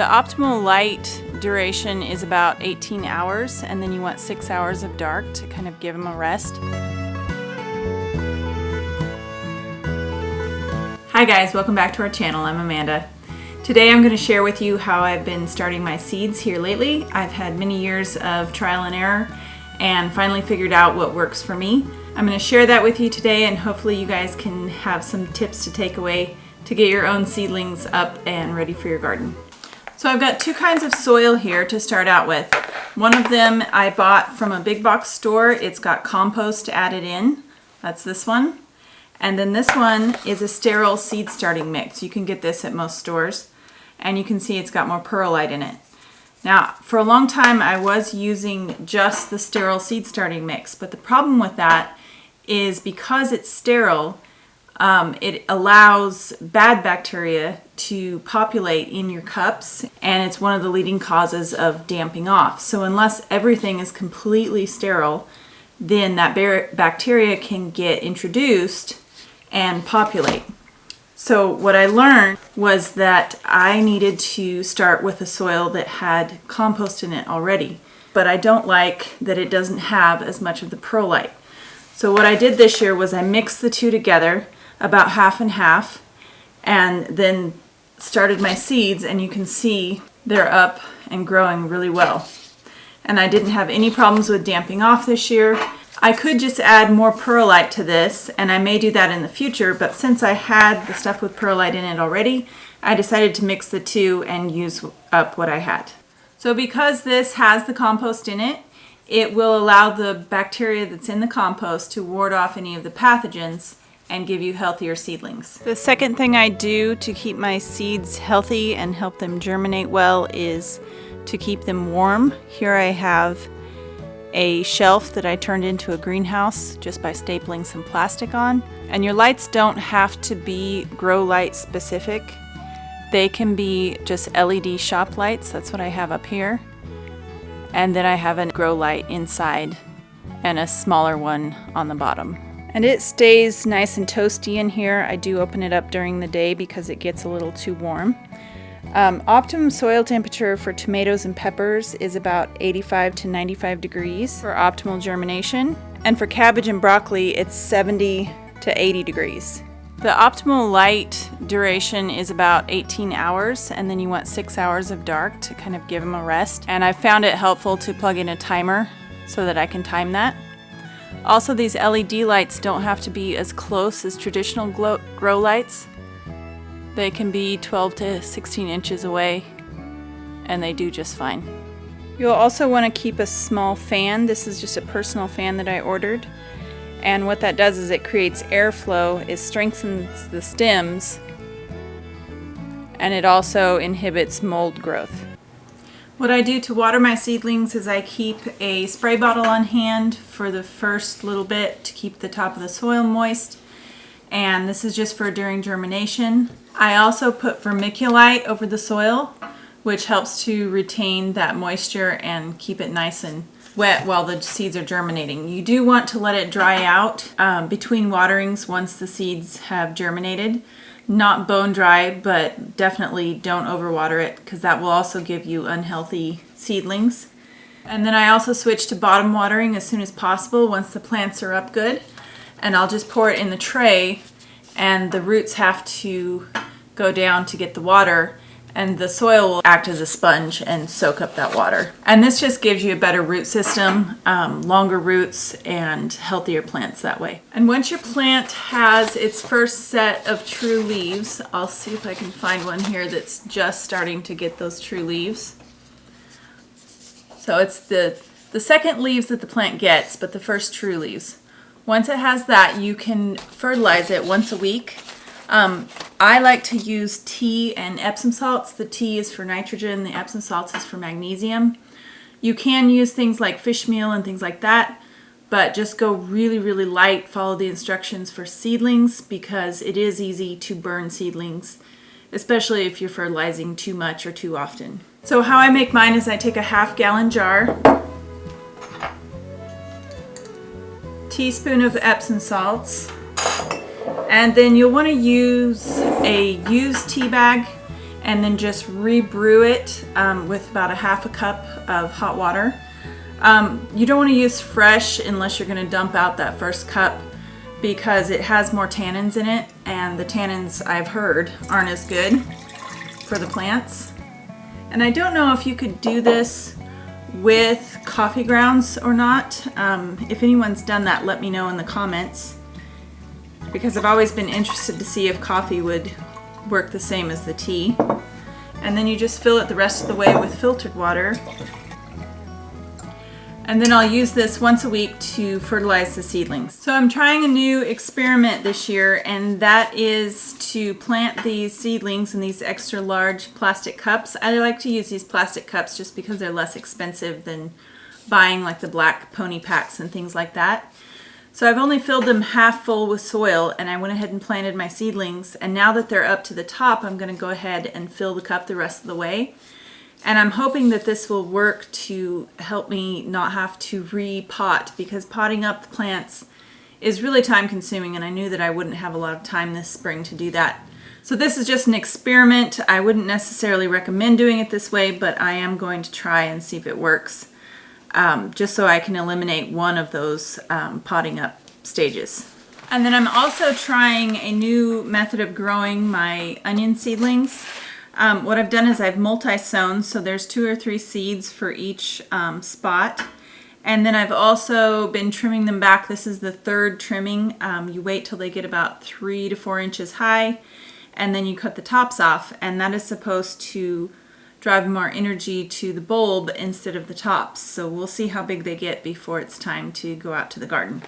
The optimal light duration is about 18 hours, and then you want 6 hours of dark to kind of give them a rest. Hi guys, welcome back to our channel. I'm Amanda. Today I'm going to share with you how I've been starting my seeds here lately. I've had many years of trial and error and finally figured out what works for me. I'm going to share that with you today, and hopefully you guys can have some tips to take away to get your own seedlings up and ready for your garden. So I've got two kinds of soil here to start out with. One of them I bought from a big box store. It's got compost added in. That's this one. And then this one is a sterile seed starting mix. You can get this at most stores. And you can see it's got more perlite in it. Now, for a long time I was using just the sterile seed starting mix, but the problem with that is because it's sterile, it allows bad bacteria to populate in your cups, and it's one of the leading causes of damping off. So unless everything is completely sterile, then that bacteria can get introduced and populate. So what I learned was that I needed to start with a soil that had compost in it already, but I don't like that it doesn't have as much of the perlite. So what I did this year was I mixed the two together, about half and half, and then started my seeds, and you can see they're up and growing really well. And I didn't have any problems with damping off this year. I could just add more perlite to this, and I may do that in the future, but since I had the stuff with perlite in it already, I decided to mix the two and use up what I had. So because this has the compost in it, it will allow the bacteria that's in the compost to ward off any of the pathogens and give you healthier seedlings. The second thing I do to keep my seeds healthy and help them germinate well is to keep them warm. Here I have a shelf that I turned into a greenhouse just by stapling some plastic on. And your lights don't have to be grow light specific. They can be just LED shop lights. That's what I have up here. And then I have a grow light inside and a smaller one on the bottom. And it stays nice and toasty in here. I do open it up during the day because it gets a little too warm. Optimum soil temperature for tomatoes and peppers is about 85 to 95 degrees for optimal germination. And for cabbage and broccoli, it's 70 to 80 degrees. The optimal light duration is about 18 hours, and then you want 6 hours of dark to kind of give them a rest. And I found it helpful to plug in a timer so that I can time that. Also, these LED lights don't have to be as close as traditional grow lights. They can be 12 to 16 inches away, and they do just fine. You'll also want to keep a small fan. This is just a personal fan that I ordered. And what that does is it creates airflow, it strengthens the stems, and it also inhibits mold growth. What I do to water my seedlings is I keep a spray bottle on hand for the first little bit to keep the top of the soil moist. And this is just for during germination. I also put vermiculite over the soil, which helps to retain that moisture and keep it nice and wet while the seeds are germinating. You do want to let it dry out between waterings once the seeds have germinated. Not bone dry, but definitely don't overwater it because that will also give you unhealthy seedlings. And then I also switch to bottom watering as soon as possible once the plants are up good. And I'll just pour it in the tray, and the roots have to go down to get the water, and the soil will act as a sponge and soak up that water. And this just gives you a better root system, longer roots, and healthier plants that way. And once your plant has its first set of true leaves, I'll see if I can find one here that's just starting to get those true leaves. So it's the second leaves that the plant gets, but the first true leaves. Once it has that, you can fertilize it once a week. I like to use tea and Epsom salts. The tea is for nitrogen, the Epsom salts is for magnesium. You can use things like fish meal and things like that, but just go really, really light. Follow the instructions for seedlings because it is easy to burn seedlings, especially if you're fertilizing too much or too often. So how I make mine is I take a half-gallon jar, teaspoon of Epsom salts, and then you'll want to use a used tea bag and then just rebrew it with about a half a cup of hot water. You don't want to use fresh unless you're going to dump out that first cup, because it has more tannins in it, and the tannins, I've heard, aren't as good for the plants. And I don't know if you could do this with coffee grounds or not. If anyone's done that, let me know in the comments, because I've always been interested to see if coffee would work the same as the tea. And then you just fill it the rest of the way with filtered water. And then I'll use this once a week to fertilize the seedlings. So I'm trying a new experiment this year, and that is to plant these seedlings in these extra large plastic cups. I like to use these plastic cups just because they're less expensive than buying like the black pony packs and things like that. So I've only filled them half full with soil, and I went ahead and planted my seedlings. And now that they're up to the top, I'm going to go ahead and fill the cup the rest of the way. And I'm hoping that this will work to help me not have to re-pot, because potting up the plants is really time consuming, and I knew that I wouldn't have a lot of time this spring to do that. So this is just an experiment. I wouldn't necessarily recommend doing it this way, but I am going to try and see if it works, just so I can eliminate one of those potting up stages. And then I'm also trying a new method of growing my onion seedlings. What I've done is I've multi-sown, so there's 2 or 3 seeds for each spot. And then I've also been trimming them back. This is the 3rd trimming. You wait till they get about 3 to 4 inches high, and then you cut the tops off, and that is supposed to drive more energy to the bulb instead of the tops. So we'll see how big they get before it's time to go out to the garden.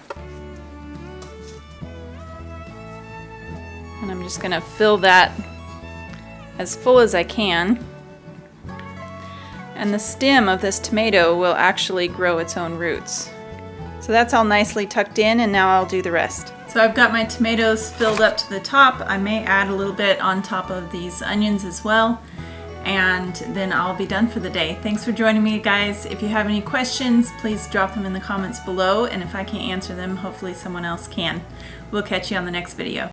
And I'm just gonna fill that as full as I can. And the stem of this tomato will actually grow its own roots. So that's all nicely tucked in, and now I'll do the rest. So I've got my tomatoes filled up to the top. I may add a little bit on top of these onions as well, and then I'll be done for the day. Thanks for joining me, guys. If you have any questions, please drop them in the comments below, and if I can't answer them, hopefully someone else can. We'll catch you on the next video.